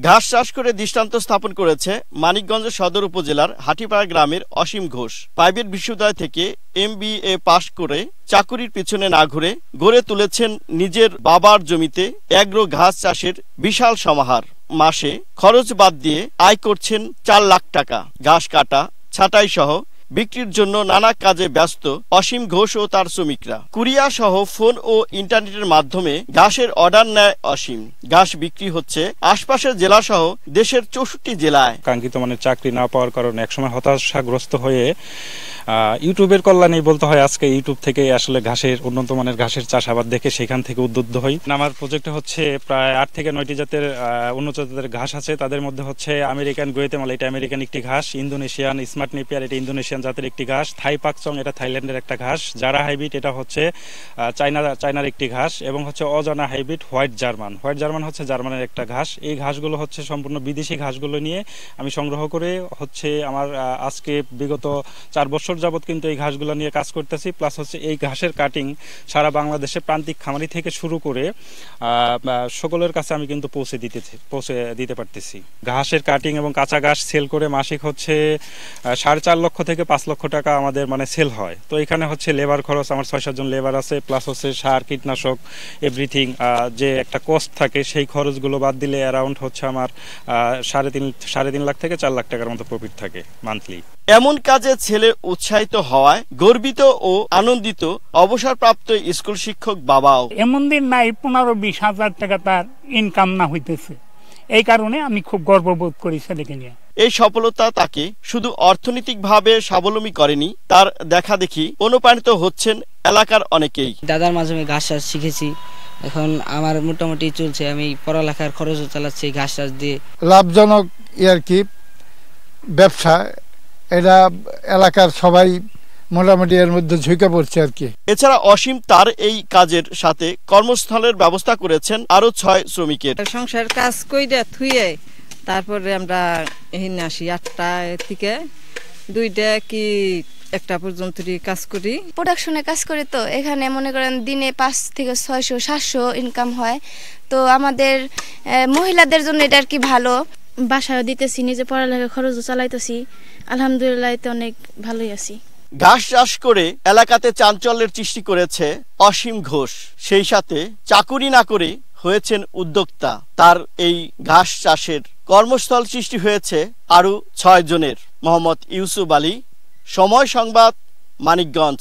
ঘাস চাষ করে দৃষ্টান্ত স্থাপন করেছে মানিকগঞ্জ সদর উপজেলার হাটিপাড়া গ্রামের অসীম ঘোষ। প্রাইভেট বিশ্ববিদ্যালয় থেকে MBA পাশ করে চাকুরির পিছনে না ঘুরে গড়ে তুলেছেন নিজের বাবার জমিতে অ্যাগ্রো ঘাস চাষের বিশাল সমাহার। মাসে খরচ বাদ দিয়ে আয় করছেন 4 লাখ টাকা। ঘাস কাটা, ছাঁটাই সহ বিক্রির জন্য নানা কাজে ব্যস্ত অসীম ঘোষ ও তার শ্রমিকরা। কুরিয়া সহ ফোন ও ইন্টারনেটের মাধ্যমে ঘাসের অর্ডার নেয় অসীম। ঘাস বিক্রি হচ্ছে আশপাশের জেলা সহ দেশের 64 জেলায়। কাঙ্ক্ষিত মানের চাকরি না পাওয়ার কারণে একসময় হতাশাগ্রস্ত হয়ে ইউটিউবের কল্যাণেই বলতে হয় আজকে ইউটিউব থেকে আসলে ঘাসের উন্নত মানের ঘাসের চাষাবাদ দেখে সেখান থেকে উদ্বুদ্ধ হই। আমার প্রজেক্টে হচ্ছে প্রায় 8 থেকে 9টি জাতের উন্নত জাতের ঘাস আছে। তাদের মধ্যে হচ্ছে আমেরিকান গুয়েতেমালা, এটা আমেরিকান একটি ঘাস। ইন্দোনেশিয়ান স্মার্ট নেপিয়ার, এটা ইন্দোনেশিয়ান জাতের একটি ঘাস। থাই পাকচং, এটা থাইল্যান্ডের একটা ঘাস। জারা হাইব্রিড, এটা হচ্ছে চায়নার একটি ঘাস। এবং হচ্ছে অজানা হাইব্রিড হোয়াইট জার্মান হচ্ছে জার্মানের একটা ঘাস। এই ঘাসগুলো হচ্ছে সম্পূর্ণ বিদেশি ঘাসগুলো নিয়ে আমি সংগ্রহ করে হচ্ছে আমার আজকে বিগত 4 বছর যাবত কিন্তু এই ঘাসগুলো নিয়ে কাজ করতেছি। প্লাস হচ্ছে এই ঘাসের কাটিং সারা বাংলাদেশে প্রান্তিক খামারি থেকে শুরু করে সকলের কাছে আমি কিন্তু পৌঁছে দিতে পারতেছি। ঘাসের কাটিং এবং কাঁচা ঘাস সেল করে মাসিক হচ্ছে 4.5 লক্ষ থেকে 5 লক্ষ টাকা আমাদের সেল হয়। তো এখানে হচ্ছে লেবার খরচ, আমার 6-7 জন লেবার আছে, প্লাস হচ্ছে সার, কীটনাশক, এভরিথিং যে একটা কস্ট থাকে সেই খরচগুলো বাদ দিলে অ্যারাউন্ড হচ্ছে আমার 3.5 লাখ থেকে 4 লাখ টাকার মতো প্রফিট থাকে মান্থলি। এমন কাজে ছেলে উৎসাহিত হওয়ায় গর্বিত ও আনন্দিত অবসরপ্রাপ্ত স্কুল শিক্ষক বাবাও। এমন দিন নাই 15-20 হাজার টাকা তার ইনকাম না হইতেছে, এই কারণে আমি খুব গর্ববোধ করি ছেলেকে নিয়ে। এই সফলতা তাকে শুধু অর্থনৈতিকভাবে স্বাবলম্বী করেনি, তার দেখা দেখি অনুপ্রাণিত হচ্ছেন এলাকার অনেকেই। দাদার মাধ্যমে ঘাস চাষ শিখেছি, এখন আমার মোটামুটি চলছে। আমি পড়ালেখার খরচও চালাচ্ছি ঘাস চাষ দিয়ে। লাভজনক আর কি ব্যবসা, এটা এলাকার সবাই মোটামুটি এর মধ্যে ঝুঁকে পড়ছে আর কি। এছাড়া অসীম তার এই কাজের সাথে কর্মস্থলের ব্যবস্থা করেছেন আরো 6 শ্রমিকের। সংসার কাজ কইরা থুয়ে তারপরে আমরা এখানে আসি 8টা থেকে 2টা কি 1টা পর্যন্ত কাজ করি। প্রোডাকশনে কাজ করি, তো এখানে মনে করেন দিনে 5 থেকে 600-700 ইনকাম হয়। তো আমাদের মহিলাদের জন্য এটা আর কি ভালো। বাসায় দিতেছি, নিজে পড়ালেখা খরচও চালাইতেছি, আলহামদুলিল্লাহ এতে অনেক ভালোই আছি। ঘাস চাষ করে এলাকাতে চাঞ্চল্যের সৃষ্টি করেছে অসীম ঘোষ। সেই সাথে চাকুরি না করে হয়েছেন উদ্যোক্তা। তার এই ঘাস চাষের কর্মস্থল সৃষ্টি হয়েছে আরো 6 জনের। মোহাম্মদ ইউসুফ আলী, সময় সংবাদ, মানিকগঞ্জ।